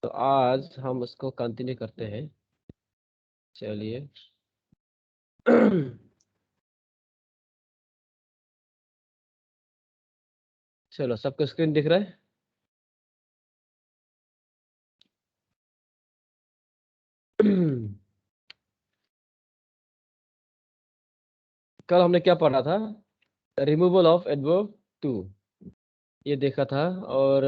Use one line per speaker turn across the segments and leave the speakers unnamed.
तो आज हम उसको कंटिन्यू करते हैं। चलिए। चलो, सबको स्क्रीन दिख रहा है? कल हमने क्या पढ़ा था? रिमूवल ऑफ एडवर्ब टू, ये देखा था। और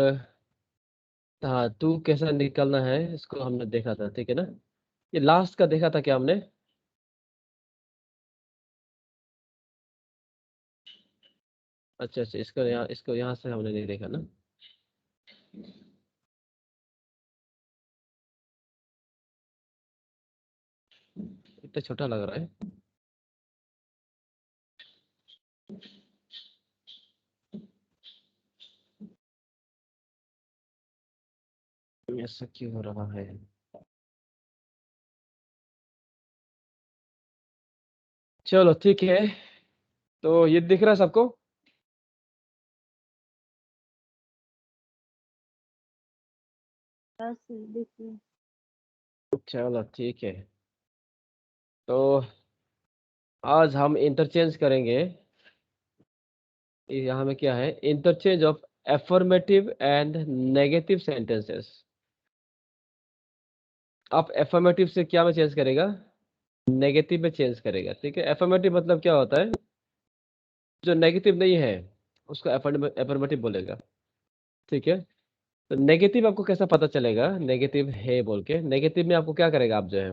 हाँ, टू कैसा निकलना है इसको हमने देखा था, ठीक है ना? ये लास्ट का देखा था क्या हमने? अच्छा अच्छा, इसको यहाँ से हमने नहीं देखा ना। इतना छोटा लग रहा है। ऐसा क्यों हो रहा है? चलो ठीक है। तो ये दिख रहा है सबको?
बस देखिए।
चलो ठीक है। तो आज हम इंटरचेंज करेंगे। यहाँ में क्या है? Interchange of affirmative and negative sentences. आप एफर्मेटिव से क्या में चेंज करेगा? नेगेटिव में चेंज करेगा, ठीक है? एफर्मेटिव मतलब क्या होता है? जो नेगेटिव नहीं है उसको एफर्मेटिव बोलेगा, ठीक है? तो नेगेटिव आपको कैसा पता चलेगा नेगेटिव है बोल के? नेगेटिव में आपको क्या करेगा? आप जो है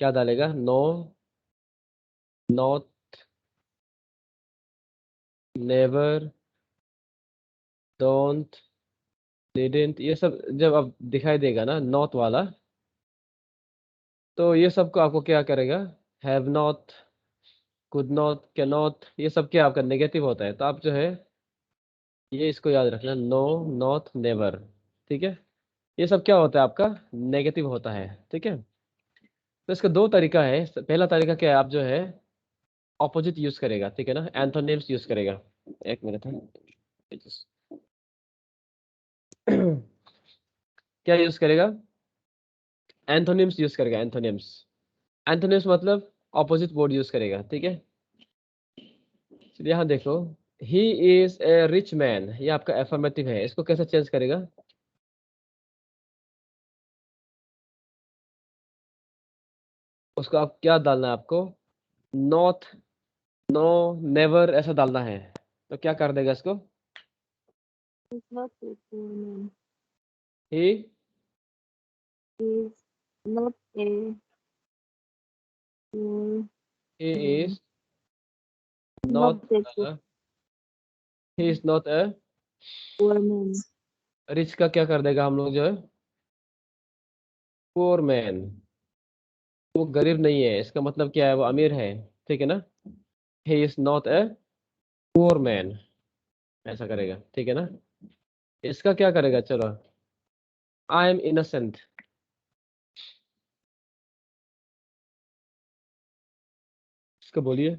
क्या डालेगा? No, not, never, don't, didn't, ये सब जब आप दिखाई देगा ना नॉट वाला, तो ये सबको आपको क्या करेगा? Have not, could not, can not, ये सब क्या आपका नेगेटिव होता है। तो आप जो है ये इसको याद रखना, नो, नॉट, नेवर, ठीक है? ये सब क्या होता है आपका? नेगेटिव होता है, ठीक है? तो इसका दो तरीका है। पहला तरीका क्या है? आप जो है ऑपोजिट यूज करेगा, ठीक है ना? एंथोनिम्स यूज करेगा। एक मिनट है। क्या यूज करेगा? एंथोनिम्स यूज करेगा, एंथोनिम्स। एंथोनिम्स मतलब ऑपोजिट वर्ड यूज करेगा, ठीक है? चलिए यहाँ देखो, he is a rich man, ये आपका एफर्मेटिव है। इसको कैसे चेंज करेगा? उसको आप क्या डालना है आपको? नॉट, नो, नेवर ऐसा डालना है। तो क्या कर देगा इसको?
He's not a poor man.
He
He's not a poor
he
man.
Is
Not
not,
a
he is not a
poor man.
Rich, का क्या कर देगा हम लोग जो है? Poor man. वो गरीब नहीं है, इसका मतलब क्या है? वो अमीर है, ठीक है ना? He is not a poor man, ऐसा करेगा, ठीक है ना? इसका क्या करेगा? चलो, आई एम इनोसेंट। इसको बोलिए।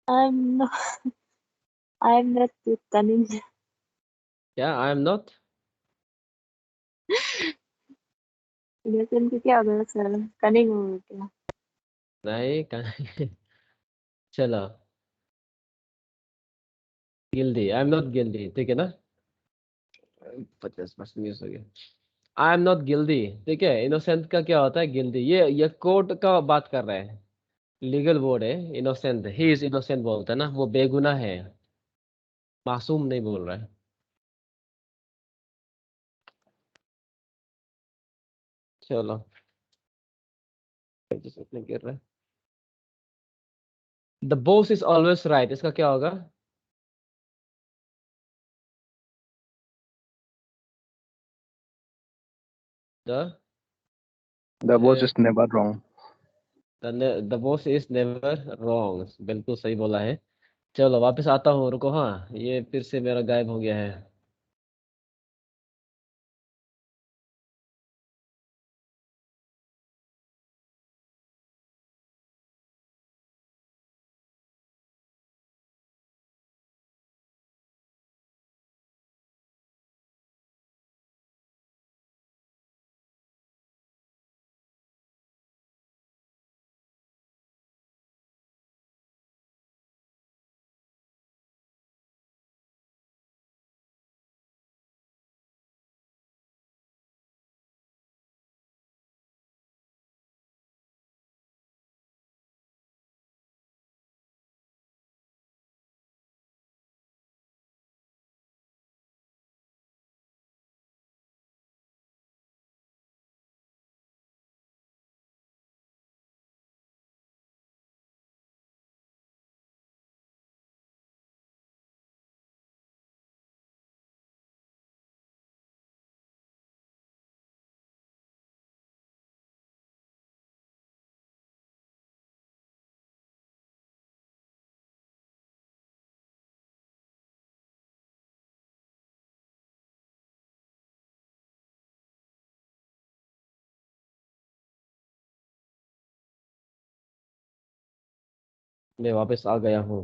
I'm not. I'm not too cunning.
क्या? I am not?
Innocent को क्या होगा सर? Cunning होगा क्या?
नहीं चलो, गिल्डी, आई एम नॉट गिल्डी, ठीक है ना? 50% यूज हो गया। आई एम नॉट गिल्डी, ठीक है? इनोसेंट का क्या होता है? गिल्डी। ये कोर्ट का बात कर रहे हैं, लीगल वर्ड है इनोसेंट। ही इज इनोसेंट बोलता है ना, वो बेगुनाह है, मासूम नहीं बोल रहा है। चलो, इसमें गिर रहा है। The boss is always right, इसका क्या होगा? The
The boss is never wrong.
The boss is never wrong, बिल्कुल सही बोला है। चलो वापस आता हूँ, रुको। हाँ, ये फिर से मेरा गायब हो गया है। मैं वापस आ गया हूँ।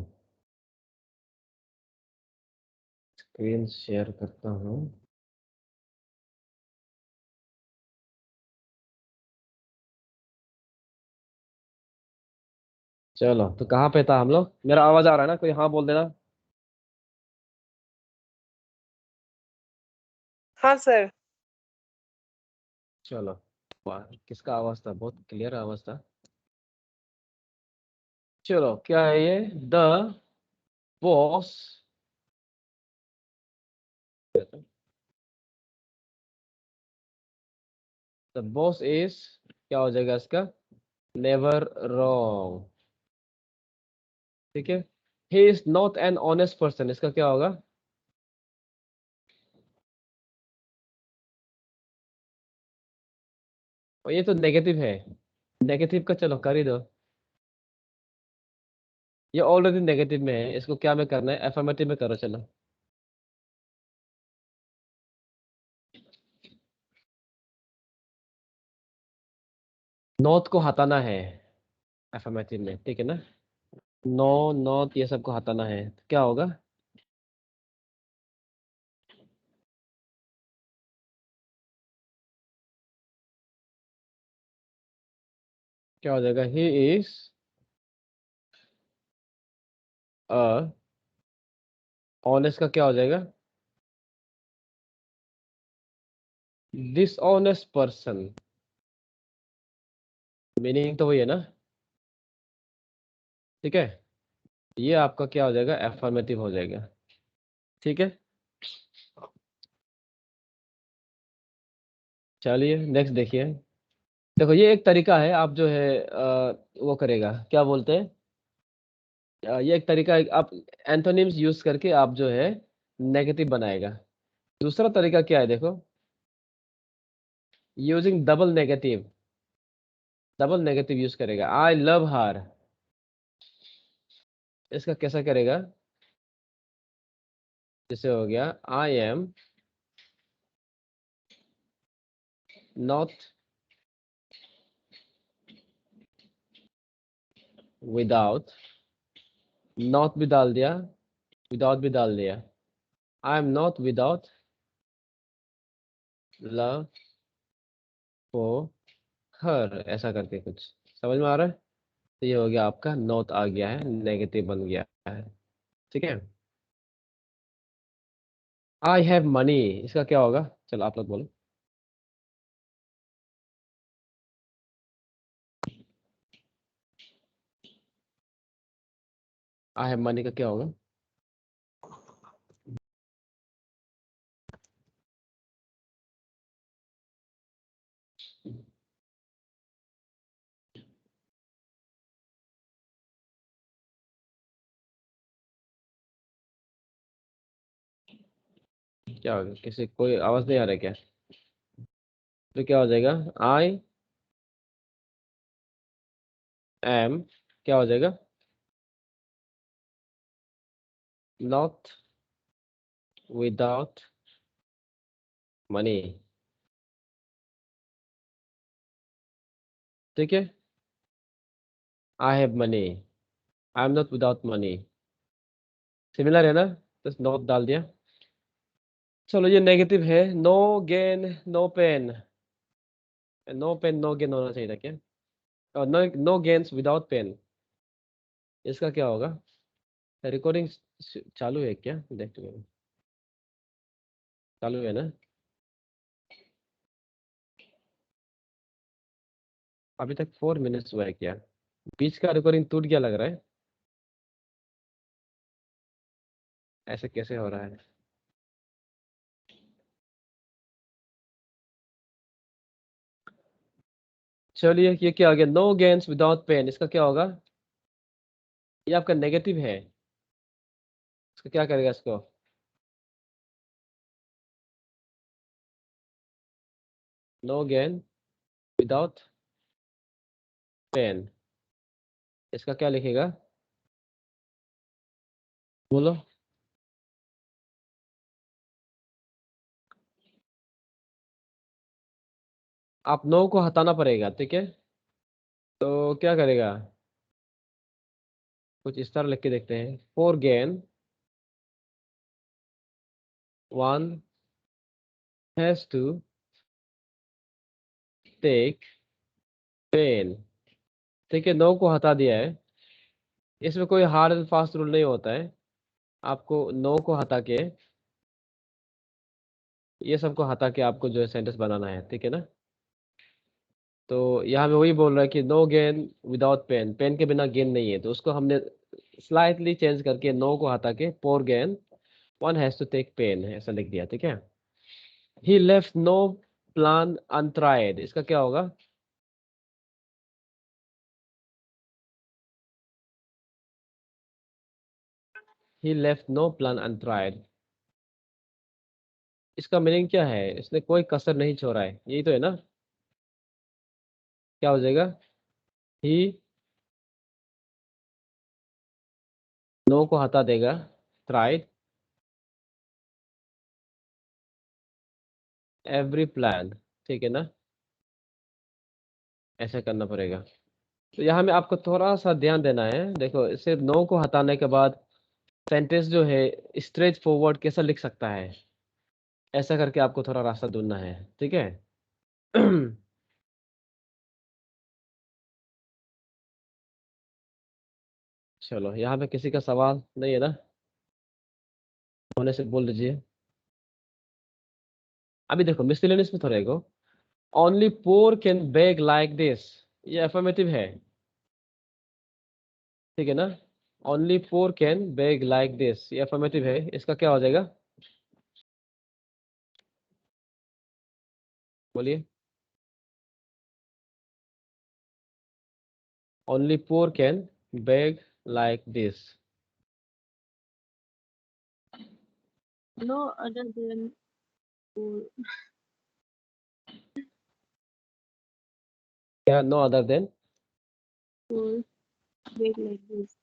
स्क्रीन शेयर करता हूँ। चलो, तो कहाँ पे था हम लोग? मेरा आवाज आ रहा है ना? कोई हाँ बोल देना।
हाँ सर।
चलो। वाह, किसका आवाज था? बहुत क्लियर आवाज था। चलो, क्या है ये? The boss. The boss is, क्या हो जाएगा इसका? Never wrong. ठीक है। He is not an honest person, इसका क्या होगा? और ये तो नेगेटिव है। नेगेटिव का चलो कर ही दो। ये ऑलरेडी नेगेटिव में है, इसको क्या में करना है? एफर्मेटिव में करो, चलो। नॉट को हटाना है एफर्मेटिव में, ठीक है ना? नो, नॉट, ये सबको हटाना है, तो क्या होगा? क्या हो जाएगा? ही इज अ ऑनेस्ट का क्या हो जाएगा? Dishonest person. मीनिंग तो वही है ना? ठीक है। ये आपका क्या हो जाएगा? एफर्मेटिव हो जाएगा। ठीक है। चलिए नेक्स्ट देखिए। देखो, ये एक तरीका है, आप जो है वो करेगा, क्या बोलते हैं, ये एक तरीका है, आप एंथोनिम्स यूज करके आप जो है नेगेटिव बनाएगा। दूसरा तरीका क्या है देखो, using double negative. Double negative use करेगा। आई लव हर, इसका कैसा करेगा? जैसे हो गया, I am not without, not भी डाल दिया, विदाउट भी डाल दिया। I am not without love for her, ऐसा करके कुछ। समझ में आ रहा है? तो ये हो गया आपका नॉट आ गया है, नेगेटिव बन गया है। ठीक है। आई हैव मनी, इसका क्या होगा? चलो आप लोग बोलो। आई हैव मनी का क्या होगा? क्या होगा? किसी कोई आवाज नहीं आ रहा है क्या? तो क्या हो जाएगा? आई एम, क्या हो जाएगा? Not without money. ठीक है। I have money, I am not without money. Similar है ना? बस नॉट डाल दिया। चलो, ये नेगेटिव है। No gain no pain. No pain no gain होना चाहिए था क्या? और no, no gains without pain, इसका क्या होगा? रिकॉर्डिंग चालू है क्या? देखते हैं। चालू है ना? अभी तक 4 मिनट्स हुआ है क्या? बीच का रिकॉर्डिंग टूट गया लग रहा है। ऐसे कैसे हो रहा है? चलिए, ये क्या आ गया? नो गेन्स विदाउट पेन, इसका क्या होगा? ये आपका नेगेटिव है, इसका क्या करेगा इसको? नो गेन विदाउट पेन, इसका क्या लिखेगा? बोलो। आप नो को हटाना पड़ेगा, ठीक है? तो क्या करेगा? कुछ इस तरह लिख के देखते हैं, for gain one has to take pain. ठीक है, नो को हटा दिया है, इसमें कोई हार्ड एंड फास्ट रूल नहीं होता है, आपको नो को हटा के ये सबको हटा के आपको जो है सेंटेंस बनाना है, ठीक है ना। तो यहाँ पे वही बोल रहा है कि no gain without pain, pain के बिना गेन नहीं है, तो उसको हमने स्लाइटली चेंज करके नो को हटा के for gain one has to take pain ऐसा लिख दिया, ठीक है। He left no plan untried, इसका क्या होगा? He left no plan untried, इसका मीनिंग क्या है? इसने कोई कसर नहीं छोड़ा है, यही तो है ना। क्या हो जाएगा? ही नो को हटा देगा, ट्राइड एवरी प्लान, ठीक है ना, ऐसा करना पड़ेगा। तो यहाँ में आपको थोड़ा सा ध्यान देना है, देखो सिर्फ नो को हटाने के बाद सेंटेंस जो है स्ट्रेट फॉरवर्ड कैसा लिख सकता है, ऐसा करके आपको थोड़ा रास्ता ढूंढना है, ठीक है। चलो, यहाँ पे किसी का सवाल नहीं है ना, होने से बोल दीजिए। अभी देखो मिसलेनियस में थोड़ा देखो, only poor can beg like this, ये अफर्मेटिव है, ठीक है ना। Only poor can beg like this, ये अफर्मेटिव है, इसका क्या हो जाएगा? बोलिए। Only poor can beg like this,
No other than poor.
क्या? No other than,
Poor. Big like this.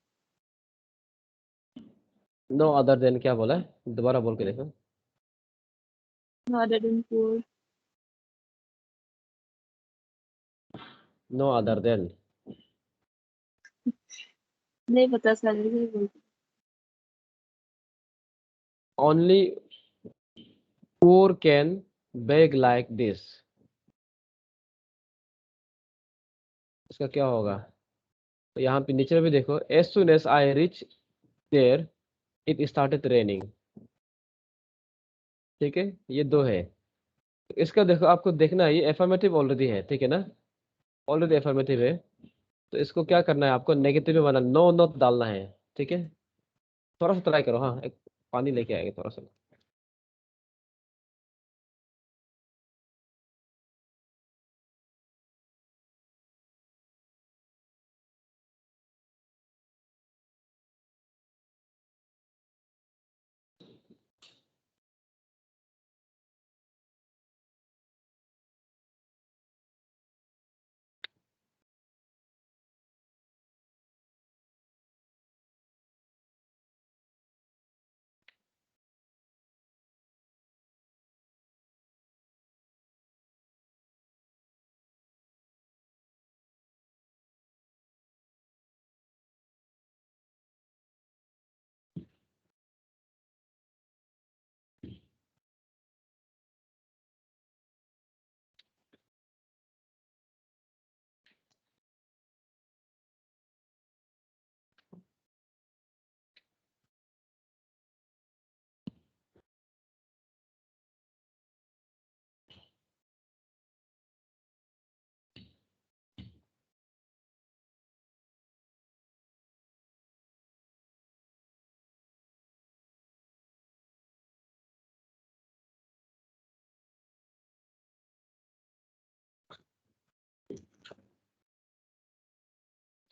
No other than क्या बोला है? दोबारा बोल के देखो।
No other than poor.
No other than,
नहीं पता सर, नहीं बोलते।
Only poor can beg like this, इसका क्या होगा? तो यहाँ पे नीचे में भी देखो, as soon as I reach there it started raining, ठीक है, ये दो है। तो इसका देखो, आपको देखना है ये एफर्मेटिव ऑलरेडी है, ठीक है ना, ऑलरेडी एफर्मेटिव है, तो इसको क्या करना है, आपको नेगेटिव में बनाना, नो नॉट डालना है, ठीक है। थोड़ा सा ट्राई करो, हाँ, एक पानी लेके आएगा थोड़ा सा।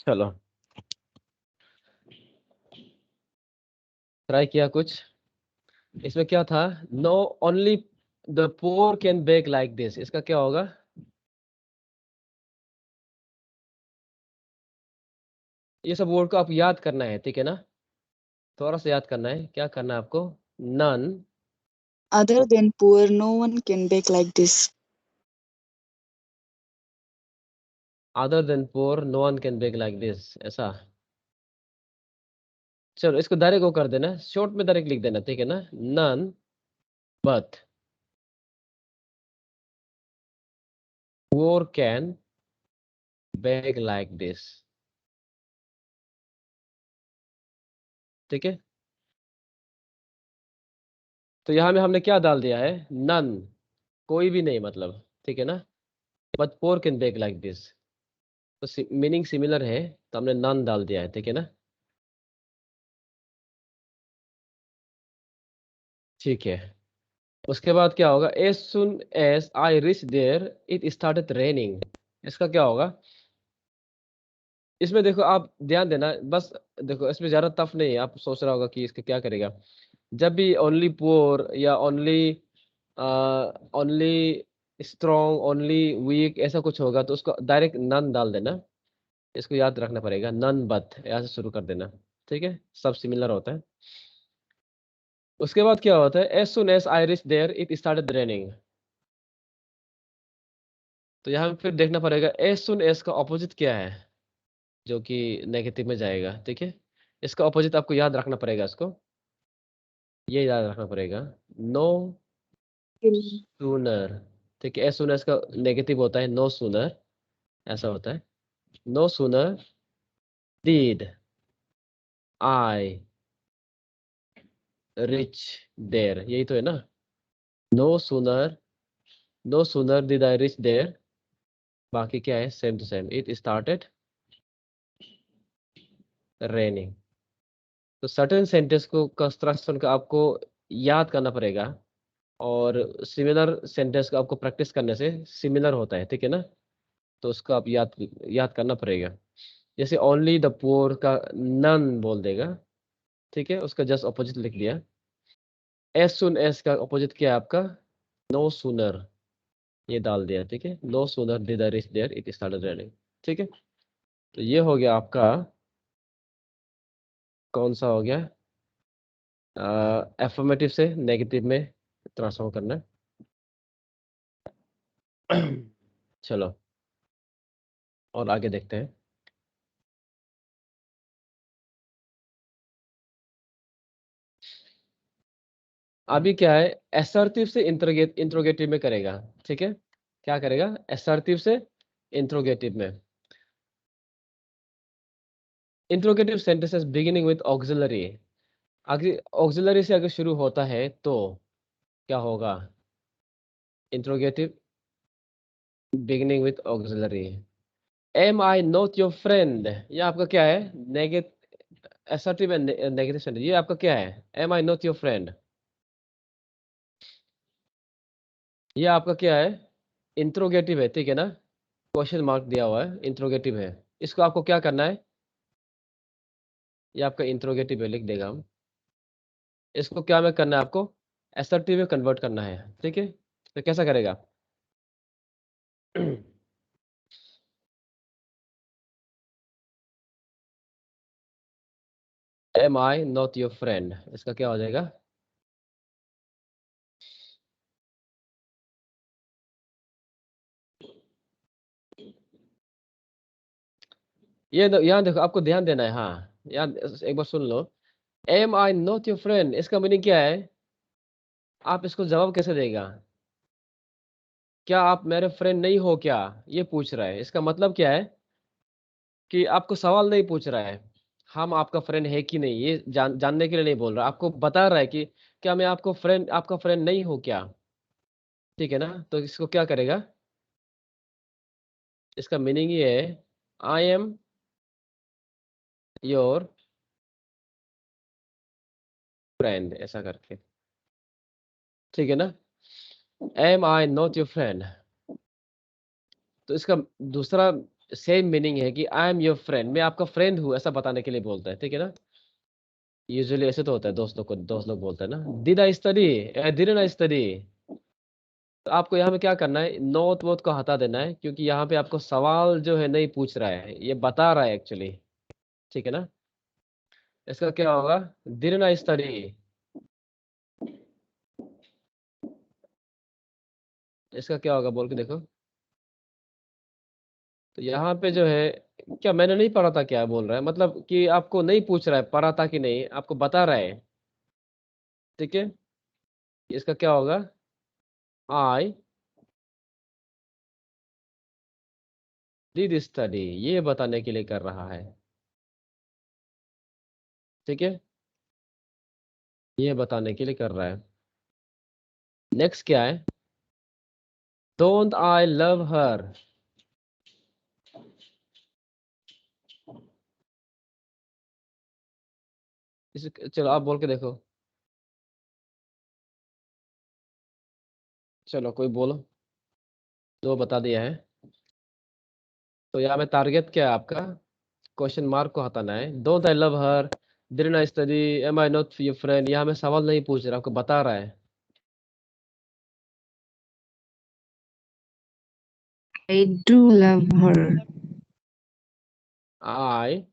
चलो, ट्राई किया कुछ, इसमें क्या था? No only the poor can beg like this, इसका क्या होगा? ये सब वर्ड को आप याद करना है, ठीक है ना, थोड़ा सा याद करना है, क्या करना है आपको? None
Other than poor, no one can bake like this.
Other than poor no one can beg like this, ऐसा। चलो इसको डायरेक्ट वो कर देना, शॉर्ट में डायरेक्ट लिख देना, ठीक है ना, none but poor can beg like this, ठीक है। तो यहाँ में हमने क्या डाल दिया है, नन, कोई भी नहीं मतलब, ठीक है ना, but poor can beg like this, तो मीनिंग सिमिलर है, तो हमने नन डाल दिया है, ठीक है ना। ठीक है, उसके बाद क्या होगा, as soon as I reach there it started raining, इसका क्या होगा, इसमें देखो आप ध्यान देना बस, देखो इसमें ज़्यादा टफ नहीं है, आप सोच रहा होगा कि इसका क्या करेगा, जब भी ओनली पुअर या only only strong only weak ऐसा कुछ होगा तो उसको डायरेक्ट नन डाल देना, इसको याद रखना पड़ेगा, नन बट ऐसे शुरू कर देना, ठीक है, सब सिमिलर होता है। उसके बाद क्या होता है, as soon as I reach there it started raining, तो यहाँ फिर देखना पड़ेगा एज सुन एज का ऑपोजिट क्या है, जो कि नेगेटिव में जाएगा, ठीक है, इसका ऑपोजिट आपको याद रखना पड़ेगा, इसको ये याद रखना पड़ेगा, नो सूनर, ठीक है, एज सुन एज का नेगेटिव होता है नो सूनर, ऐसा होता है, no sooner did I reach there, यही तो है ना, no sooner, no sooner did I reach there, बाकी क्या है, same to same, it started raining. तो सर्टेन सेंटेंस को कंस्ट्रक्शन का आपको याद करना पड़ेगा, और सिमिलर सेंटेंस को आपको प्रैक्टिस करने से सिमिलर होता है, ठीक है ना, तो उसको आप याद याद करना पड़ेगा। जैसे ओनली द पुअर का नन बोल देगा, ठीक है, उसका जस्ट ऑपोजिट लिख दिया। एज सुन एज का ऑपोजिट क्या है आपका, नो सूनर, ये डाल दिया, ठीक है, no sooner did I reach there it started raining, ठीक है। तो ये हो गया आपका, कौन सा हो गया, एफर्मेटिव से नेगेटिव में ट्रांसफॉर्म करना है। चलो और आगे देखते हैं। अभी क्या है, असर्टिव से इंट्रोगेटिव में करेगा, ठीक है, क्या करेगा, असर्टिव से इंट्रोगेटिव में। Interrogative sentences beginning with auxiliary, अगर ऑक्सिलरी से अगर शुरू होता है तो क्या होगा, interrogative beginning with auxiliary. Am I not your friend, ये आपका क्या है, negative assertive and negative sentence, ये आपका क्या है, am I not your friend, ये आपका क्या है, इंट्रोगेटिव है, ठीक है ना, क्वेश्चन मार्क दिया हुआ है, इंट्रोगेटिव है, इसको आपको क्या करना है, ये आपका इंट्रोगेटिव है, लिख देगा हम, इसको क्या में करना है आपको, असर्टिव में कन्वर्ट करना है, ठीक है, तो कैसा करेगा। Am I not your friend, इसका क्या हो जाएगा, ये यहाँ देखो आपको ध्यान देना है, हाँ यहाँ एक बार सुन लो, am I not your friend, इसका मीनिंग क्या है, आप इसको जवाब कैसे देगा, क्या आप मेरे फ्रेंड नहीं हो क्या, ये पूछ रहा है, इसका मतलब क्या है कि आपको सवाल नहीं पूछ रहा है, हम आपका फ्रेंड है कि नहीं, ये जानने के लिए नहीं बोल रहा, आपको बता रहा है कि क्या मैं आपका फ्रेंड नहीं हो क्या, ठीक है ना, तो इसको क्या करेगा, इसका मीनिंग ये है, आई एम योर फ्रेंड, ऐसा करके, ठीक है ना, am I not your friend, तो इसका दूसरा सेम मीनिंग है कि आई एम योर फ्रेंड, मैं आपका फ्रेंड हूँ, ऐसा बताने के लिए बोलता है, ठीक है ना, यूजुअली ऐसे तो होता है, दोस्त लोग बोलते हैं ना, did I study, didn't I study, तो आपको यहाँ पे क्या करना है, नॉट वोट को हटा देना है, क्योंकि यहाँ पे आपको सवाल जो है नहीं पूछ रहा है, ये बता रहा है एक्चुअली, ठीक है ना, इसका क्या होगा, डिडंट आई स्टडी, इसका क्या होगा बोल के देखो, तो यहाँ पे जो है क्या मैंने नहीं पढ़ा था, क्या बोल रहा है, मतलब कि आपको नहीं पूछ रहा है पढ़ा था कि नहीं, आपको बता रहा है। ठीक है, इसका क्या होगा, आई डिड स्टडी, ये बताने के लिए कर रहा है। ठीक है, ये बताने के लिए कर रहा है। नेक्स्ट क्या है, डोंट आई लव हर। इस चलो आप बोल के देखो, चलो कोई बोलो, दो बता दिया है। तो यहाँ में टारगेट क्या है आपका, क्वेश्चन मार्क को हटाना है। Don't I love her, didn't I study, am I not your friend, यहाँ में सवाल नहीं पूछ रहा, आपको बता रहा है।
I do love her.
I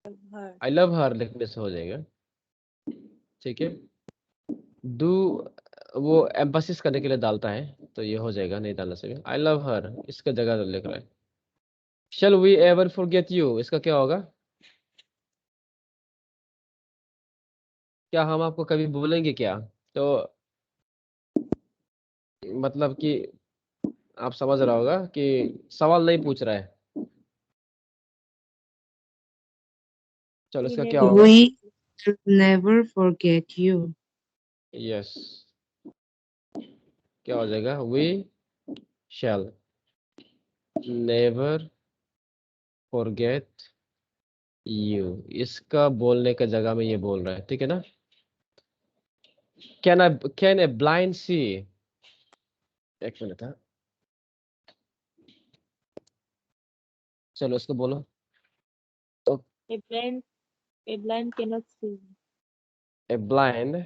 her.
I love हर लिखने से हो जाएगा। ठीक है, डू वो एम्फसिस करने के लिए डालता है, तो ये हो जाएगा, नहीं डालना चाहिए। आई लव हर इसका जगह लिख रहा है। Shall we ever forget you, इसका क्या होगा, क्या हम आपको कभी भूलेंगे क्या। तो मतलब कि आप समझ रहा होगा कि सवाल नहीं पूछ रहा है। चलो
We
इसका क्या
never
होगा,
We will never forget you.
Yes, क्या हो जाएगा, we shall never forget you, इसका बोलने का जगह में ये बोल रहा है। ठीक है ना, कैन ए ब्लाइंड सी, एक मिनट है, चलो इसको बोलो।
a blind cannot see.
A blind,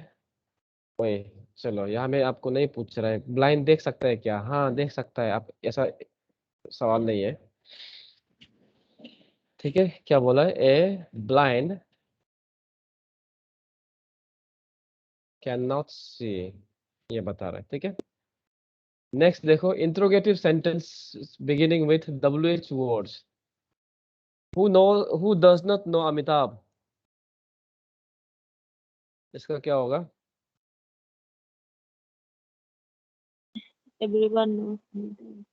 ओए, चलो यहाँ में आपको नहीं पूछ रहा है ब्लाइंड देख सकता है क्या, हाँ देख सकता है, आप ऐसा सवाल नहीं है। ठीक है, क्या बोला है, ए ब्लाइंड कैन नॉट सी, ये बता रहा है। ठीक है, नेक्स्ट देखो, interrogative sentence beginning with WH words. Who does not know Amitabh, इसका क्या होगा,
Everyone knows me.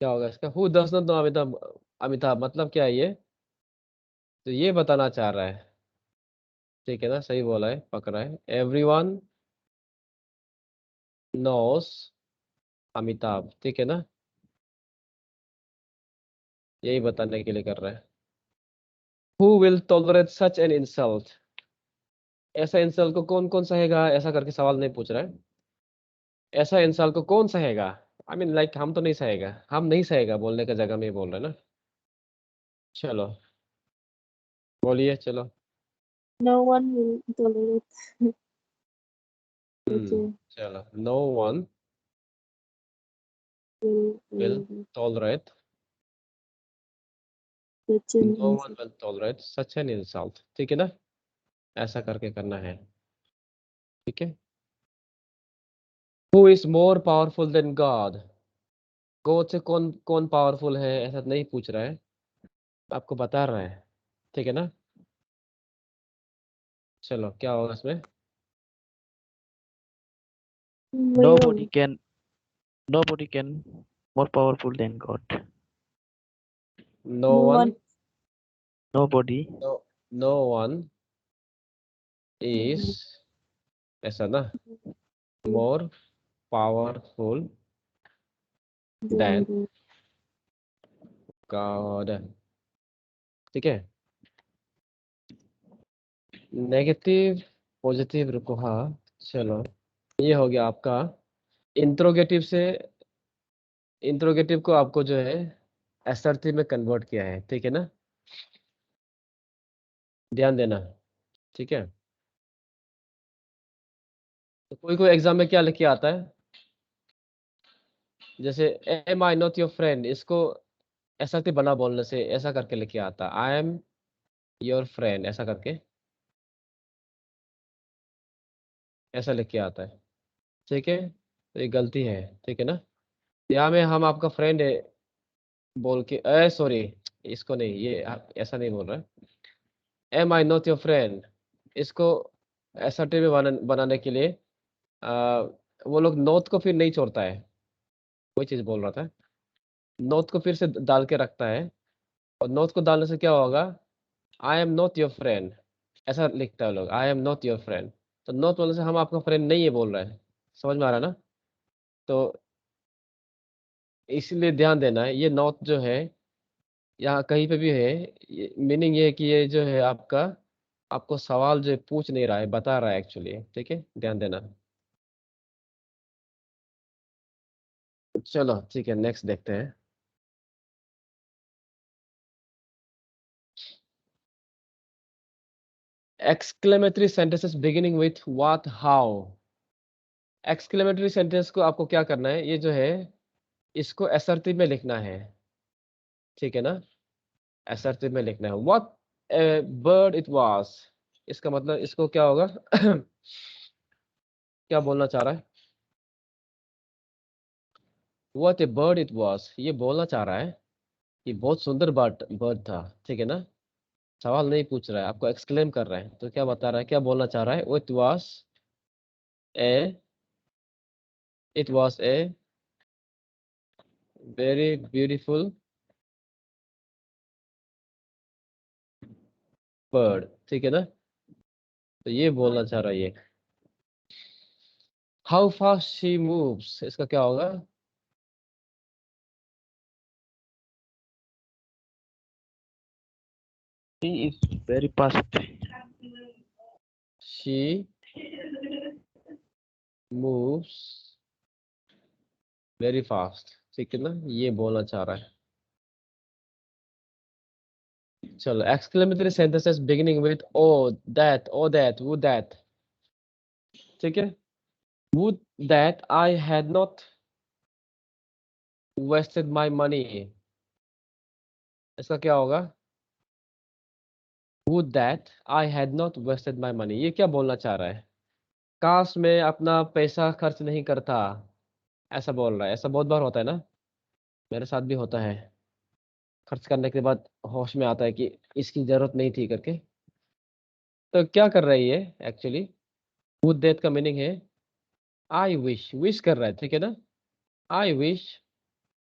क्या होगा इसका, who does not know Amitabh, Amitabh मतलब क्या है ये, तो ये बताना चाह रहा है। ठीक है ना, सही बोला है, पकड़ा है, एवरीवन नोस अमिताभ। ठीक है ना, यही बताने के लिए कर रहा है। Who will tolerate such an insult, ऐसा इंसल्ट को कौन कौन सहेगा, ऐसा करके सवाल नहीं पूछ रहा है। ऐसा इंसल्ट को कौन सहेगा, आई मीन लाइक हम तो नहीं सहेगा, हम नहीं सहेगा बोलने का जगह में ही बोल रहे हैं ना। चलो बोलिए, चलो।
No one will tolerate such
चलो, no one
will
will
tolerate
tolerate,
such an
no one
insult.
Will tolerate such an insult. ठीक है ना, ऐसा करके करना है। ठीक है, who is more powerful than God, God से कौन कौन पावरफुल है, ऐसा नहीं पूछ रहा है, आपको बता रहा है। ठीक है ना, चलो क्या होगा इसमें,
Nobody can nobody can more powerful than God.
No
No
one,
one
Nobody
no one is, ऐसा ना, more powerful than
than
God. ठीक है, नेगेटिव पॉजिटिव रुको, हाँ चलो, ये हो गया आपका इंट्रोगेटिव से, इंट्रोगेटिव को आपको जो है असर्टिव में कन्वर्ट किया है। ठीक है ना, ध्यान देना। ठीक है, तो कोई कोई एग्जाम में क्या लिख के आता है, जैसे am I not your friend, इसको असर्टिव बना बोलने से ऐसा करके लिख के आता, आई एम योर फ्रेंड, ऐसा करके ऐसा लिख के आता है। ठीक है, तो ये गलती है। ठीक है ना, यहाँ में हम आपका फ्रेंड है बोल के, ए सॉरी, इसको नहीं, ये ऐसा नहीं बोल रहा है। Am I not your friend, इसको assertive में बनाने के लिए वो लोग नोट को फिर नहीं छोड़ता है, वही चीज बोल रहा था। नोट को फिर से डाल के रखता है, और नोट को डालने से क्या होगा, I am not your friend, ऐसा लिखता है लोग, I am not your friend. तो नॉट बोलने से हम आपका फ्रेंड नहीं है बोल रहे हैं, समझ में आ रहा है ना। तो इसलिए ध्यान देना है, ये नॉट जो है यहाँ कहीं पे भी है, मीनिंग ये है कि ये जो है आपका, आपको सवाल जो है पूछ नहीं रहा है, बता रहा है एक्चुअली, ठीक है, ध्यान देना। चलो ठीक है, नेक्स्ट देखते हैं। Exclamatory sentences beginning with what, how. Exclamatory sentence को आपको क्या करना है, ये जो है इसको असर्टिव में लिखना है, ठीक है ना। असर्टिव में लिखना है। What A bird it was, इसका मतलब इसको क्या होगा क्या बोलना चाह रहा है, what A bird it was, ये बोलना चाह रहा है कि बहुत सुंदर बर्ड बर्ड था, ठीक है ना। सवाल नहीं पूछ रहा है, आपको एक्सक्लेम कर रहा है, तो क्या बता रहा है, क्या बोलना चाह रहा है, a it was a very beautiful bird, ठीक है ना। तो ये बोलना चाह रहा है ये। हाउ फास्ट शी मूव्स, इसका क्या होगा,
He is very fast.
She moves very fast, ठीक है ना, ये बोलना चाह रहा है। चलो, exclamatory sentences beginning with O that would that, ठीक है। Would that I had not wasted my money, इसका क्या होगा, would that I had not wasted my money, ये क्या बोलना चाह रहा है, काश मैं अपना पैसा खर्च नहीं करता, ऐसा बोल रहा है। ऐसा बहुत बार होता है ना, मेरे साथ भी होता है, खर्च करने के बाद होश में आता है कि इसकी जरूरत नहीं थी करके। तो क्या कर रही है एक्चुअली, वुड दैट का मीनिंग है आई विश, विश कर रहा है, ठीक है ना। I wish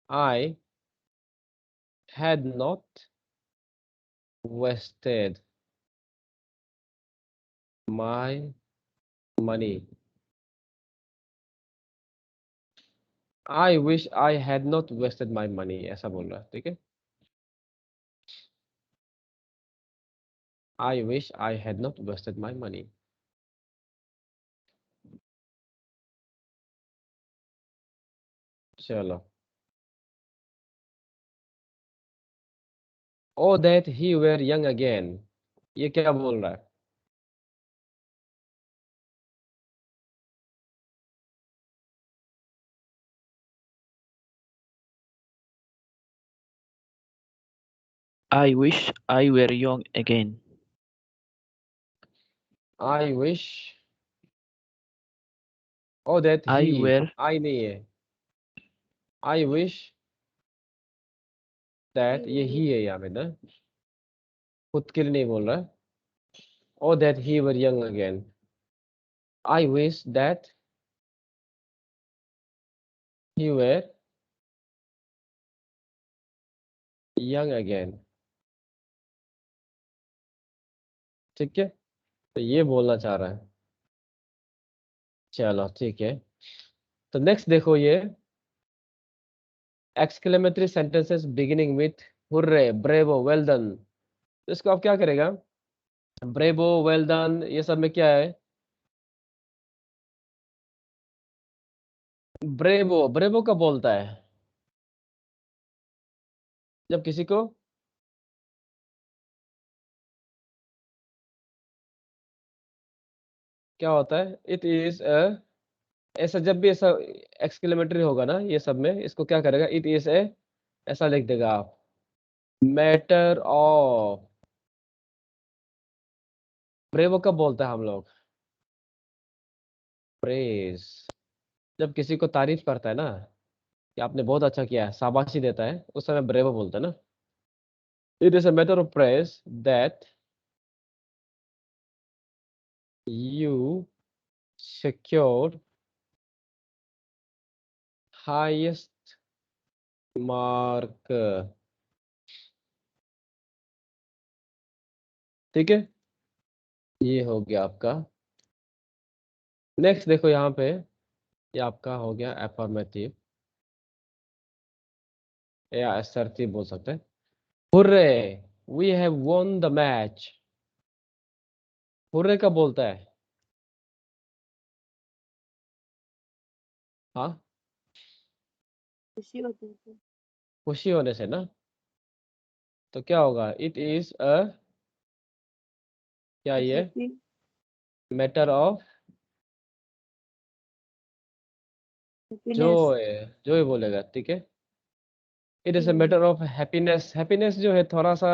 I had not wasted my money, I wish I had not wasted my money, ऐसा बोल रहा है, ठीक है। I wish I had not wasted my money. चलो, oh that he were young again, ये क्या बोल रहा है,
I wish I were young again.
I wish, O that he,
I were
I नहीं है, आई विश दैट, ये ही है यहाँ पे ना, खुद के लिए नहीं बोल रहा है। Oh that he were young again, I wish that he were young again, ठीक है। तो ये बोलना चाह रहा है। चलो ठीक है, तो नेक्स्ट देखो ये exclamatory sentences beginning with hurray, bravo, well done. तो इसको आप क्या करेगा, ब्रेवो, वेल डन, ये सब में क्या है, ब्रेवो, ब्रेवो कब बोलता है, जब किसी को, क्या होता है, इट इज ऐसा, जब भी ऐसा एक्सक्लेमेटरी होगा ना ये सब में, इसको क्या करेगा, इट इज ए, ऐसा लिख देगा आप, मैटर ऑफ। ब्रेवो कब बोलता है हम लोग, प्रेज, जब किसी को तारीफ करता है ना, कि आपने बहुत अच्छा किया है, शाबाशी देता है, उस समय ब्रेवो बोलते हैं ना। It is a matter of praise that you secured highest mark। ठीक है, ये हो गया आपका। नेक्स्ट देखो यहाँ पे, ये आपका हो गया एफर्मेटिव या असर्टिव बोल सकते हैं। Hurray, we have won the match. Hurray कब बोलता है? हाँ,
खुशी होती है।
खुशी होने से ना। तो क्या होगा? इट इज अ, क्या ये
खुशी
matter of
happiness
Joy, Joy बोलेगा, ठीक है। It is a matter of happiness. Happiness जो है थोड़ा सा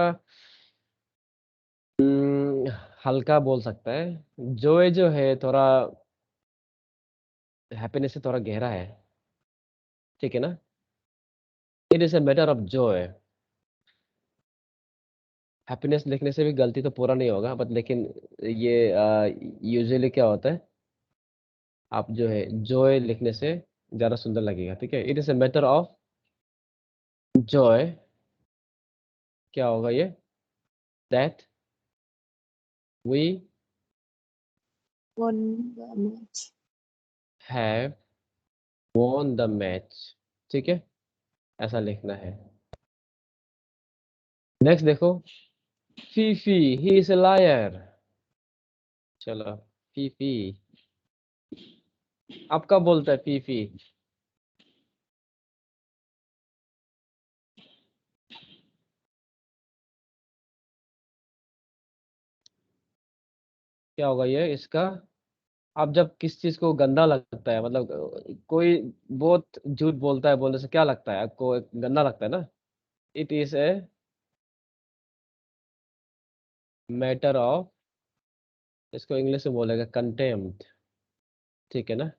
हल्का बोल सकता है। जॉय जो है थोड़ा हैप्पीनेस से थोड़ा गहरा है, ठीक है ना। It is a matter of Joy. Happiness लिखने से भी गलती तो पूरा नहीं होगा, बट लेकिन ये यूजुअली क्या होता है, आप जो है जॉय लिखने से ज़्यादा सुंदर लगेगा, ठीक है। It is a matter of joy, क्या होगा ये, that we
won match
have won the match, ठीक है, ऐसा लिखना है। नेक्स्ट देखो, fie fie he is a liar. चलो, फीफी आप कब बोलता है फीफी? क्या होगा ये इसका? आप जब किस चीज को गंदा लगता है, मतलब कोई बहुत झूठ बोलता है, बोलने से क्या लगता है आपको? गंदा लगता है ना। It is a matter of, इसको इंग्लिश में बोलेगा कंटेम्प्ट, ठीक है ना।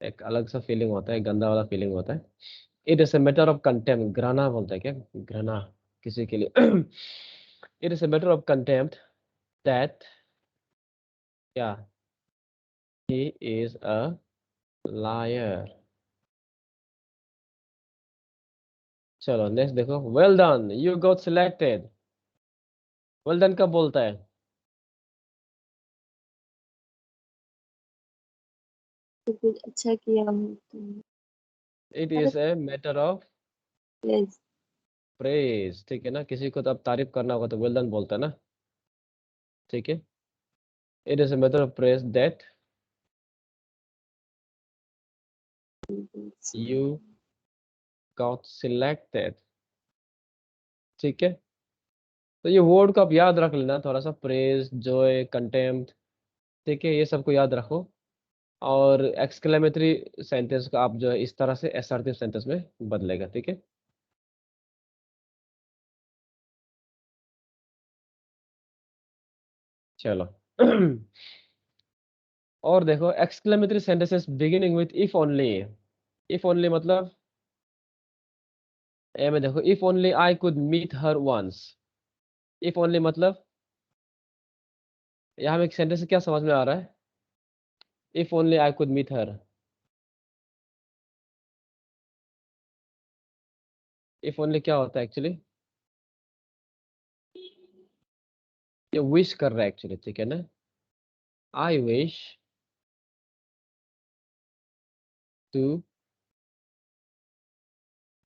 एक अलग सा फीलिंग होता है, गंदा वाला फीलिंग होता है। It is a matter of contempt, घृणा बोलता है क्या, घृणा किसी के लिए। It is a matter of contempt that, क्या, ही इज अ लायर। चलो नेक्स्ट देखो, well done you got selected. Well done कब बोलता है?
तो कुछ अच्छा किया हो तो
it is a matter of
praise
praise, ठीक है ना। किसी को तो अब तारीफ करना होगा तो वेल डन बोलता है ना, ठीक है। It is a matter of praise that you got selected, ठीक है। तो ये वर्ड को आप याद रख लेना थोड़ा सा, प्रेज, जॉय, कंटेम्प्ट, ठीक है, ये सबको याद रखो। और एक्सक्लेमेटरी सेंटेंस को आप जो है इस तरह से असर्टिव सेंटेंस में बदलेगा, ठीक है। चलो। और देखो, exclamatory sentences beginning with if only. If only मतलब, ए में देखो, if only I could meet her once. If only मतलब, यहाँ में एक सेंटेंस क्या समझ में आ रहा है? If only I could meet her. If only क्या होता है एक्चुअली? ये विश कर रहा है एक्चुअली, ठीक है ना। I wish to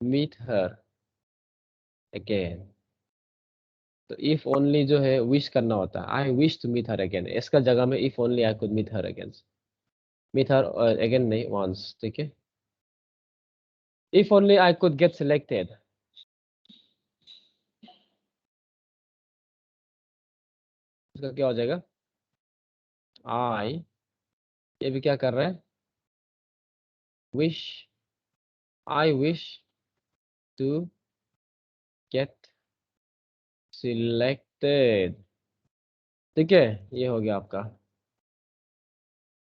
meet her again. तो इफ ओनली जो है विश करना होता है, I wish to meet her again, इसका जगह में if only I could meet her again. Meet her again नहीं, वंस, ठीक है। If only I could get selected, इसका क्या हो जाएगा? आई, ये भी क्या कर रहा है, wish, I wish to get selected, ठीक है। ये हो गया आपका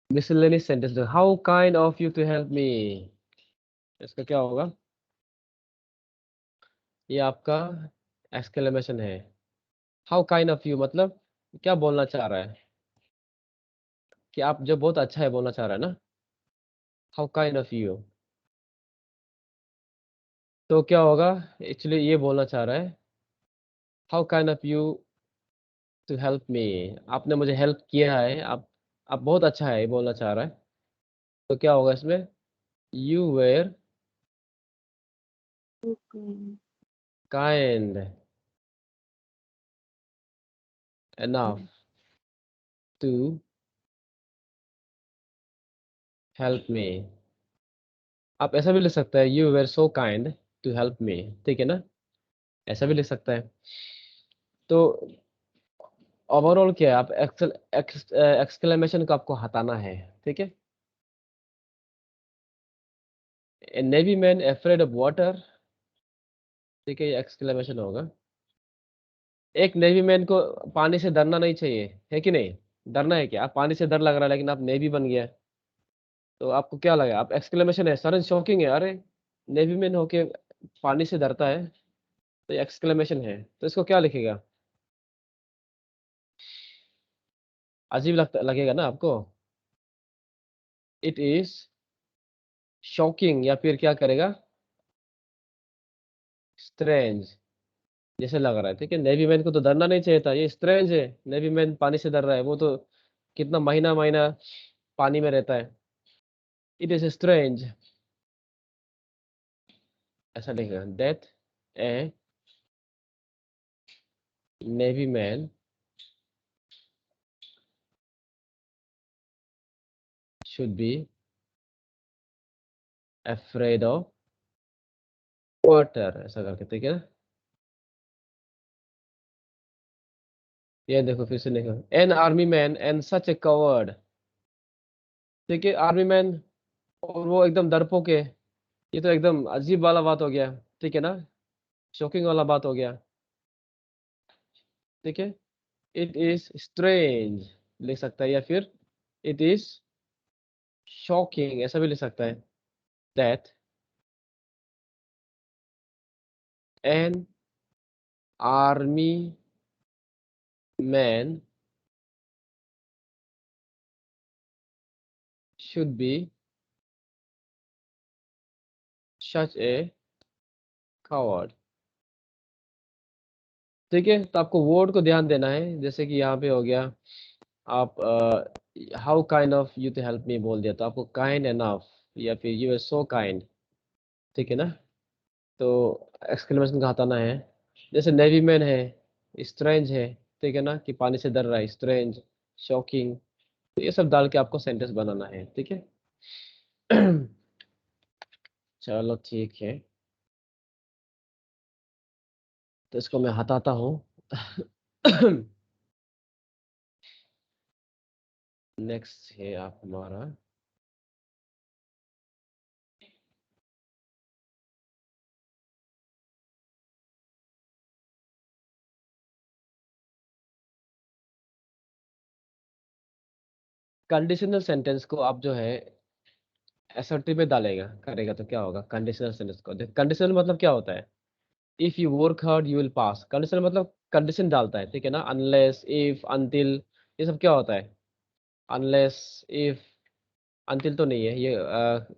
miscellaneous sentence. How kind of you to help me. इसका क्या होगा? ये आपका एक्सक्लेमेशन है। हाउ काइंड ऑफ यू मतलब क्या बोलना चाह रहा है कि आप जो बहुत अच्छा है बोलना चाह रहा है ना, हाउ काइंड ऑफ यू। तो क्या होगा, एक्चुअली ये बोलना चाह रहा है how kind of you to help me, आपने मुझे हेल्प किया है, आप बहुत अच्छा है ये बोलना चाह रहा है। तो क्या होगा इसमें, you were
Okay.
Kind enough to help me। आप ऐसा भी लिख सकते हैं you were so kind to help me, ठीक है ना, ऐसा भी लिख सकता है। तो ओवरऑल क्या है, आप एक्सक्लेमेशन को आपको हटाना है, ठीक है। A navy man afraid of water, ठीक है, ये एक्सक्लेमेशन होगा। एक नेवी मैन को पानी से डरना नहीं चाहिए, है कि नहीं? डरना है क्या, आप पानी से डर लग रहा है लेकिन आप नेवी बन गया, तो आपको क्या लगा, आप एक्सक्लेमेशन है, सडन शॉकिंग है, अरे नेवी मैन होके पानी से डरता है, तो एक्सक्लेमेशन है, तो इसको क्या लिखेगा? अजीब लगेगा ना आपको। इट इज शॉकिंग, या फिर क्या करेगा, स्ट्रेंज, जैसे लग रहा है, ठीक है। नेवी मैन को तो डरना नहीं चाहिए था, ये स्ट्रेंज है, नेवी मैन पानी से डर रहा है, वो तो कितना महीना महीना पानी में रहता है। इट इज स्ट्रेंज, ऐसा लिखेगा, that A navy man should be afraid of water, ऐसा करके, ठीक है। ये देखो फिर से लिखो, an army man and such A covered, ठीक है, आर्मी मैन और वो एकदम डरपोक है, ये तो एकदम अजीब वाला बात हो गया, ठीक है ना, शॉकिंग वाला बात हो गया, ठीक है। इट इज स्ट्रेंज लिख सकता है, या फिर इट इज शॉकिंग ऐसा भी लिख सकता है, that an army man should be such A covered, ठीक है। तो आपको वर्ड को ध्यान देना है, जैसे कि यहाँ पे हो गया, आप how kind of you to help me बोल दिया, तो आपको काइंड एनफ या फिर यू आर सो काइंड, ठीक है ना। तो एक्सक्लेमेशन का हटाना है, जैसे नेवी मैन है, स्ट्रेंज है, ठीक है ना, कि पानी से डर रहा है, स्ट्रेंज, शॉकिंग, तो ये सब डाल के आपको सेंटेंस बनाना है, ठीक है। चलो ठीक है, तो इसको मैं हटाता हूँ। नेक्स्ट है आप हमारा कंडीशनल सेंटेंस को आप जो है एसर्टिव में डालेगा करेगा, तो क्या होगा कंडीशनल सेंटेंस को, कंडीशनल मतलब क्या होता है, if you work hard you will pass, conditional मतलब कंडीशन डालता है, ठीक है ना, अनलेस इफ अनटिल, ये सब क्या होता है, अनलेस इफ अनटिल तो नहीं है ये,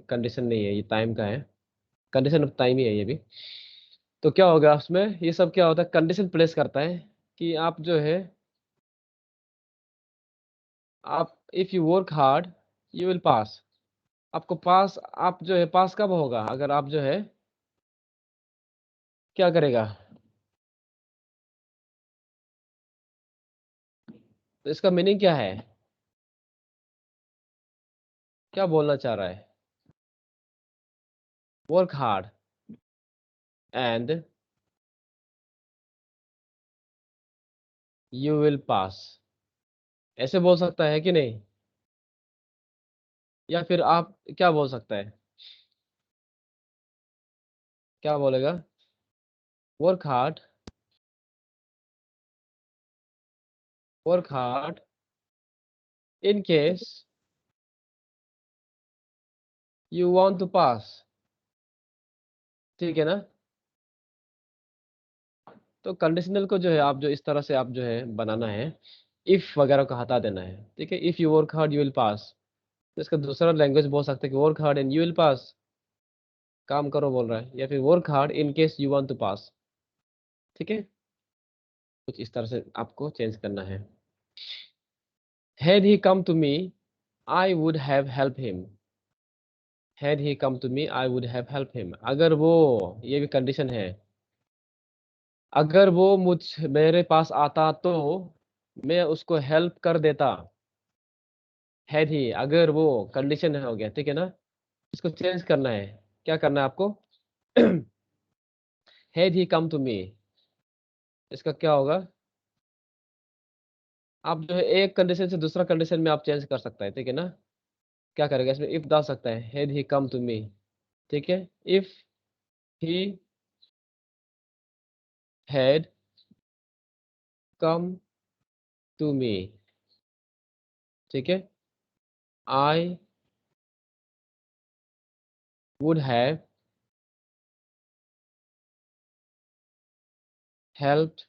कंडीशन नहीं है, ये टाइम का है, कंडीशन ऑफ टाइम ही है ये भी। तो क्या होगा उसमें, ये सब क्या होता है, कंडीशन प्लेस करता है कि आप जो है, आप if you work hard you will पास, आपको पास, आप जो है पास कब होगा, अगर आप जो है क्या करेगा, तो इसका मीनिंग क्या है, क्या बोलना चाह रहा है, work hard and you will पास, ऐसे बोल सकता है कि नहीं, या फिर आप क्या बोल सकता है, क्या बोलेगा, work hard, work hard in case you want to pass, ठीक है ना। तो कंडीशनल को जो है आप जो इस तरह से आप जो है बनाना है, इफ वगैरह को हटा देना है। ठीक है, if you work hard you will pass. तो इसका दूसरा लैंग्वेज बोल सकते हैं कि work hard and you will pass, काम करो बोल रहा है, या फिर work hard in case you want to pass. ठीक है, कुछ इस तरह से आपको चेंज करना है। Had he come to me, I would have helped him. Had he come to me, I would have helped him. अगर वो, ये भी कंडीशन है, अगर वो मेरे पास आता तो मैं उसको हेल्प कर देता। Had he, अगर वो कंडीशन है, हो गया। ठीक है ना, इसको चेंज करना है। क्या करना है आपको? Had he come to me, इसका क्या होगा? आप जो है एक कंडीशन से दूसरा कंडीशन में आप चेंज कर सकता है। ठीक है ना, क्या करेगा इसमें? इफ डाल सकता है, had he come to me. ठीक है, if he had come to me. ठीक है, I would have helped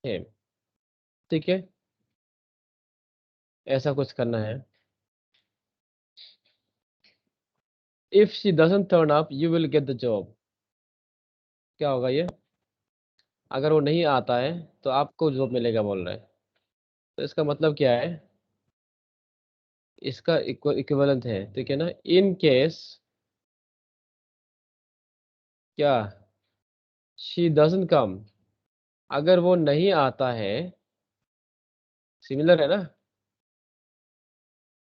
him. ठीक है, ऐसा कुछ करना है। If she doesn't turn up you will get the job. क्या होगा ये? अगर वो नहीं आता है तो आपको जॉब मिलेगा बोल रहा है। तो इसका मतलब क्या है? इसका इक्विवेलेंट है। ठीक है ना, इन केस क्या, शी डजंट कम, अगर वो नहीं आता है, सिमिलर है ना।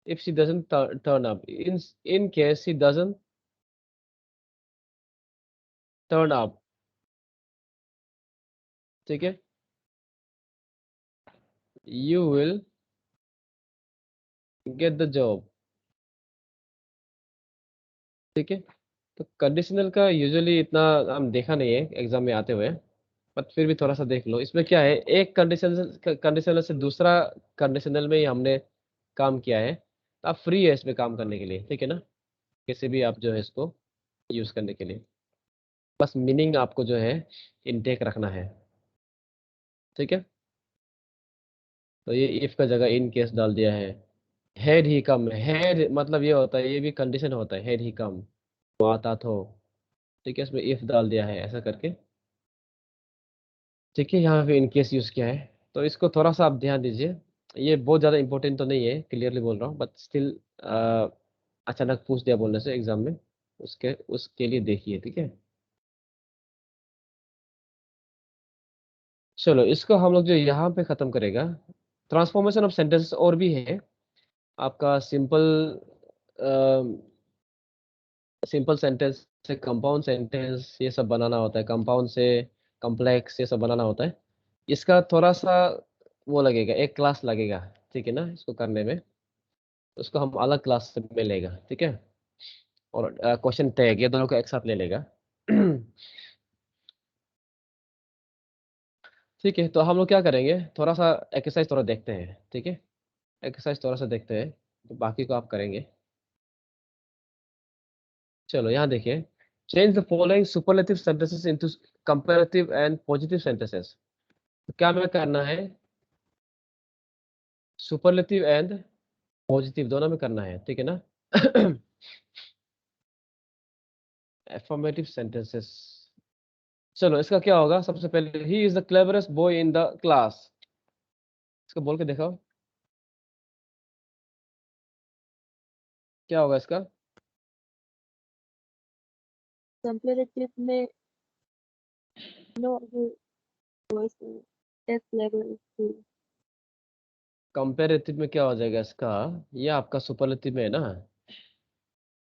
If she doesn't turn up, in case she doesn't turn up. ठीक है, you will get the job. ठीक है, तो कंडीशनल का यूजुअली इतना हम देखा नहीं है एग्जाम में आते हुए, बट फिर भी थोड़ा सा देख लो। इसमें क्या है, एक कंडीशनल से दूसरा कंडीशनल में ही हमने काम किया है, तो आप फ्री है इसमें काम करने के लिए। ठीक है ना, कैसे भी आप जो है इसको यूज करने के लिए, बस मीनिंग आपको जो है इनटेक रखना है। ठीक है, तो ये इफ का जगह इन केस डाल दिया है। हैड ही कम, हैड मतलब ये होता है, ये भी कंडीशन होता है, हैड ही कम, वो आता तो। ठीक है, इसमें इफ डाल दिया है ऐसा करके। ठीक है, यहाँ पे इन केस यूज किया है, तो इसको थोड़ा सा आप ध्यान दीजिए। ये बहुत ज़्यादा इंपॉर्टेंट तो नहीं है, क्लियरली बोल रहा हूँ, बट स्टिल अचानक पूछ दिया बोलने से एग्जाम में, उसके लिए देखिए। ठीक है, चलो इसको हम लोग जो यहाँ पे ख़त्म करेगा। ट्रांसफॉर्मेशन ऑफ सेंटेंस और भी है आपका। सिंपल सिंपल सेंटेंस से कंपाउंड सेंटेंस ये सब बनाना होता है, कंपाउंड से कॉम्प्लेक्स ये सब बनाना होता है। इसका थोड़ा सा वो लगेगा, एक क्लास लगेगा। ठीक है ना, इसको करने में उसको हम अलग क्लास से में लेगा। ठीक है, और क्वेश्चन टैग ये दोनों को एक साथ ले लेगा। ठीक है, तो हम लोग क्या करेंगे, थोड़ा सा एक्सरसाइज थोड़ा देखते हैं। ठीक है, एक्सरसाइज थोड़ा सा देखते हैं, तो बाकी को आप करेंगे। चलो यहाँ देखिए, change the following superlative sentences into comparative and positive sentences. तो क्या हमें करना है, सुपरलेटिव एंड पॉजिटिव दोनों में करना है। ठीक है ना। एफर्मेटिव सेंटेंसेस, चलो इसका क्या होगा, सबसे पहले he is the cleverest boy in the class. इसको बोल के देखो क्या होगा इसका।
कंपैरेटिव में no other voice as level to.
Comparative में क्या हो जाएगा इसका, ये आपका सुपरलेटिव में है ना।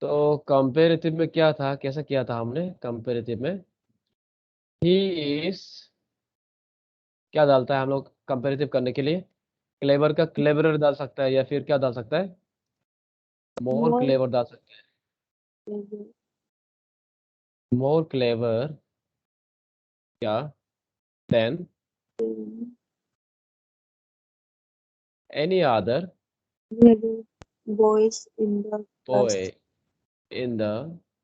तो कंपेरेटिव में क्या था, कैसा किया था हमने कंपेरेटिव में, ही इज, क्या डालता है हम लोग कंपेरेटिव करने के लिए, क्लेवर का क्लेवरर डाल सकता है, या फिर क्या डाल सकता है, मोर
मोर
क्लेवर डाल सकता
लेवल
है। मोर क्लेवर क्या than any other
level voice in the class.
Boy in the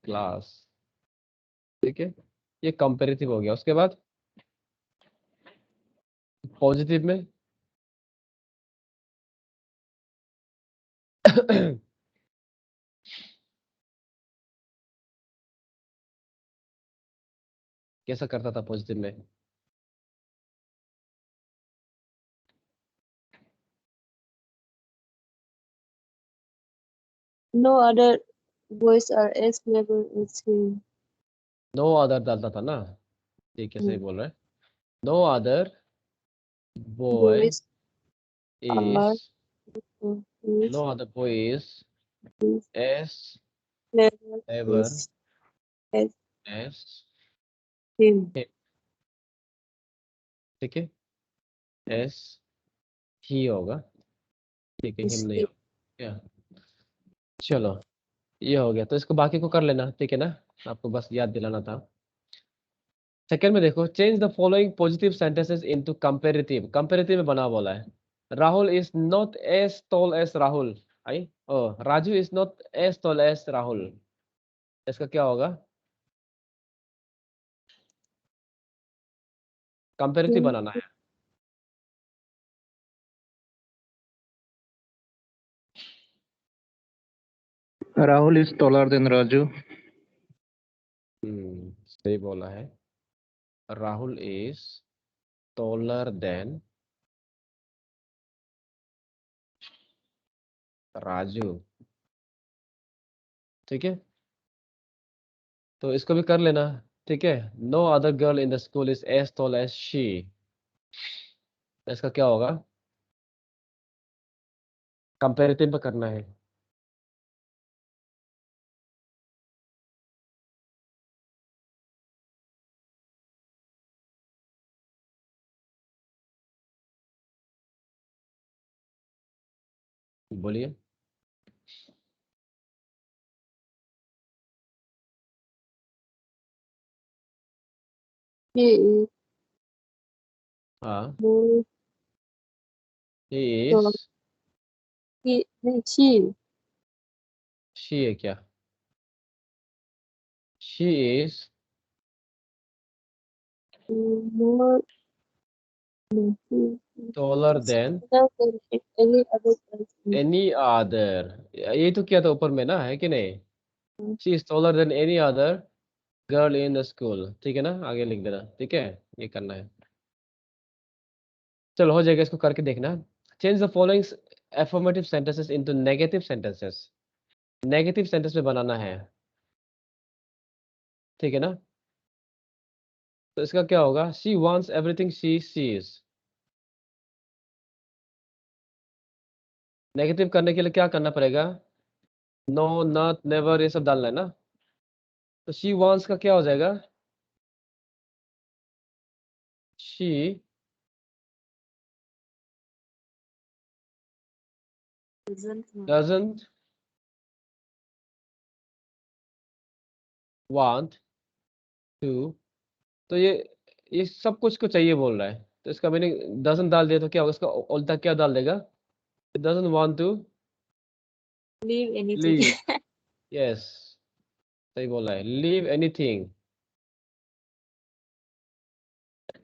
class. ठीक है, ये कंपेरेटिव हो गया। उसके बाद पॉजिटिव में कैसा करता था पॉजिटिव में?
No other boys are as clever as him.
No other डालता था ना, ठीक है, सही बोल रहा है। No other boy
Boys
is,
are as
no other boy is as
clever
ever
as
as,
him.
ठीक है, एस ही होगा, ठीक है, हिम
Is
नहीं
it?
होगा क्या? चलो, ये हो गया, तो इसको बाकी को कर लेना, ठीक है ना, आपको बस याद दिलाना था। सेकंड में देखो, change the following positive sentences into comparative. Comparative में बना बोला है, Rahul is not as tall as Rahul, आई ओ, Raju is not as tall as Rahul. इसका क्या होगा? Comparative
Him.
बनाना है।
Rahul is taller than Raju.
सही बोला है, Rahul is taller than Raju, ठीक है, तो इसको भी कर लेना, ठीक है। No other girl in the school is as tall as she, इसका क्या होगा? कंपैरेटिव में करना है। बोलिए।
He is
हाँ,
more
he
tall.
is,
He, नहीं,
she है क्या? she is
more no, he
taller
is
than
taller than any other person.
any other, ये तो किया था ऊपर में ना, है कि नहीं?
Hmm.
she is taller than any other girl in the school, ठीक है ना, आगे लिख देना, ठीक है, ये करना है। चलो हो जाएगा, इसको करके देखना। Change the following affirmative sentences into negative sentences. Negative sentence में बनाना है, ठीक है ना, तो इसका क्या होगा? She wants everything she sees. Negative करने के लिए क्या करना पड़ेगा? नो, नॉट, नेवर, ये सब डालना है ना, तो शी वांट्स का क्या हो जाएगा? शी doesn't want to, तो ये सब कुछ को चाहिए बोल रहा है, तो इसका मीनिंग doesn't डाल दिया तो क्या होगा? इसका उल्टा क्या डाल देगा? It doesn't want to
Leave anything.
leave, yes, सही बोला है, leave anything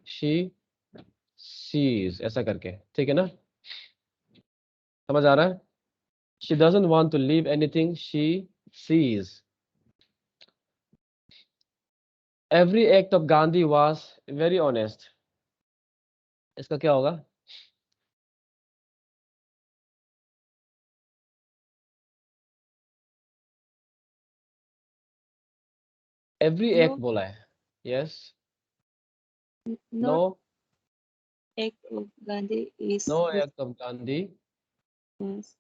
she sees, ऐसा करके, ठीक है ना, समझ आ रहा है? she doesn't want to leave anything she sees. Every act of Gandhi was very honest, इसका क्या होगा? Every
No,
act बोला है, yes,
not
no,
act of Gandhi is
no act of Gandhi,
was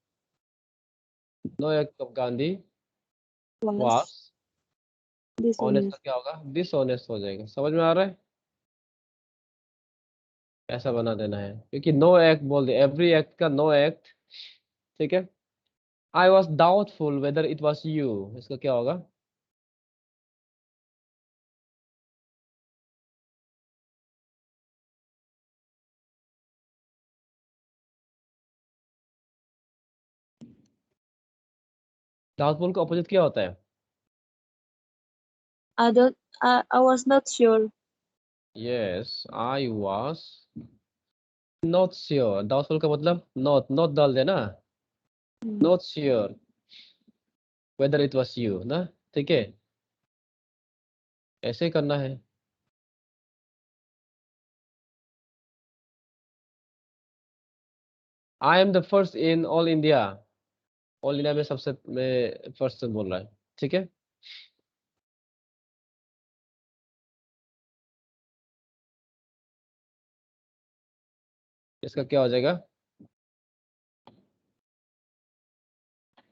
no act of Gandhi
was
was honest, का
dishonest.
क्या होगा? Dishonest हो जाएगा, समझ में आ रहा है? ऐसा बना देना है, क्योंकि नो एक्ट बोल दे, एवरी एक्ट का नो एक्ट, ठीक है। I was doubtful whether it was you, इसका क्या होगा? डाउटफुल का अपोजिट क्या होता है?
I don't. I was not sure.
Yes, I was not sure. Doubtful का मतलब नॉट डाल देना, not sure whether it was you ना, ठीक है, ऐसे ही करना है। I am the first in all India, all India में सबसे में फर्स्ट बोल रहा है, ठीक है। इसका क्या हो जाएगा,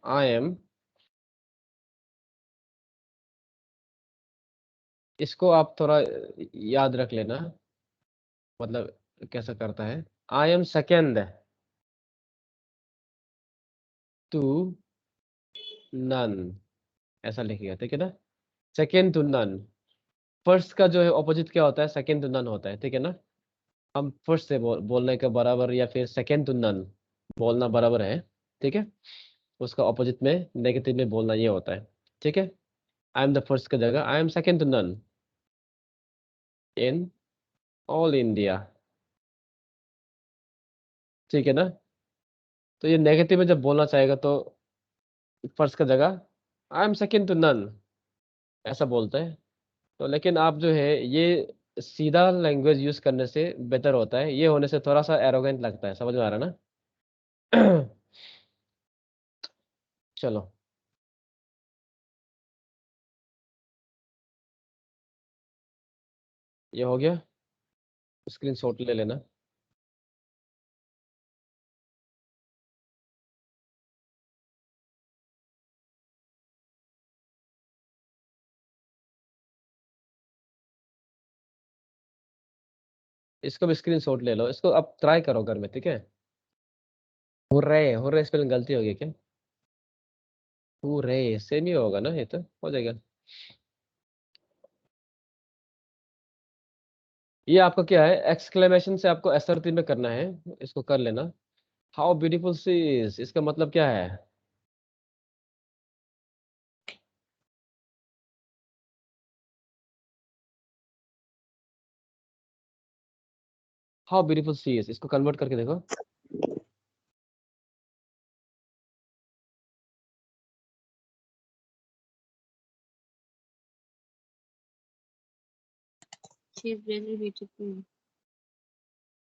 आई एम, इसको आप थोड़ा याद रख लेना, मतलब कैसा करता है। I am second to none, ऐसा लिखिएगा, ठीक है ना। सेकेंड टू नन, फर्स्ट का जो है ऑपोजिट क्या होता है, सेकेंड टू नन होता है, ठीक है ना। हम फर्स्ट से बोलने के बराबर या फिर सेकेंड टू नन बोलना बराबर है, ठीक है। उसका ऑपोजिट में नेगेटिव में बोलना ये होता है, ठीक है। आई एम द फर्स्ट की जगह I am second to none in all India, ठीक है ना। तो ये नेगेटिव में जब बोलना चाहेगा तो फर्स्ट का जगह I am second to none ऐसा बोलते हैं। तो लेकिन आप जो है ये सीधा लैंग्वेज यूज करने से बेटर होता है, ये होने से थोड़ा सा एरोगेंट लगता है, समझ में आ रहा है ना। चलो, ये हो गया, स्क्रीनशॉट ले लेना। इसको भी स्क्रीनशॉट ले लो, इसको अब ट्राई करो घर में, ठीक है। हो रहे स्पेलिंग गलती होगी क्या, हो रहे से नहीं होगा ना, ये तो हो जाएगा। ये आपको क्या है, एक्सक्लेमेशन से आपको एसर्टिव में करना है, इसको कर लेना। हाउ ब्यूटीफुल सी इज, इसका मतलब क्या है, हाउ ब्यूटीफुल सी इज, इसको कन्वर्ट करके देखो।
She is very beautiful.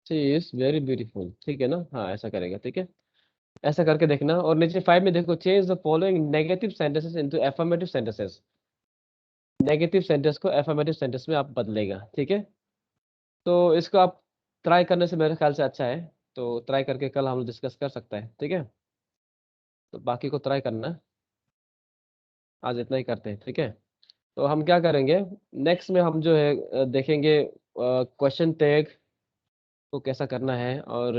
She is very beautiful, ठीक है ना, हाँ ऐसा करेगा, ठीक है। ऐसा करके देखना, और नीचे 5 में देखो, change the following negative sentences into affirmative sentences, negative sentence को एफर्मेटिव सेंटेंस में आप बदलेगा, ठीक है। तो इसको आप ट्राई करने से मेरे ख्याल से अच्छा है, तो ट्राई करके कल हम डिस्कस कर सकते हैं, ठीक है। तो बाकी को ट्राई करना, आज इतना ही करते हैं, ठीक है। तो हम क्या करेंगे, नेक्स्ट में हम जो है देखेंगे क्वेश्चन टैग को कैसा करना है, और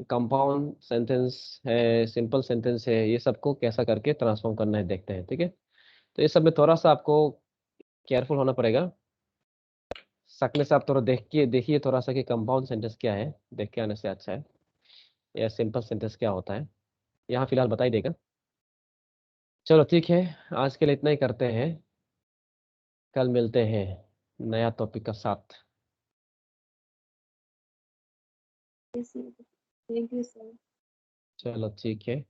कंपाउंड सेंटेंस है, सिंपल सेंटेंस है, ये सबको कैसा करके ट्रांसफॉर्म करना है, देखते हैं, ठीक है। तो ये सब में थोड़ा सा आपको केयरफुल होना पड़ेगा, सकने से आप थोड़ा देखिए थोड़ा सा कि कंपाउंड सेंटेंस क्या है, देख के आने से अच्छा है, या सिंपल सेंटेंस क्या होता है, यहाँ फिलहाल बता ही देगा। चलो ठीक है, आज के लिए इतना ही करते हैं, कल मिलते हैं नया टॉपिक का साथ।
Yes, sir. Thank you, sir.
चलो ठीक है।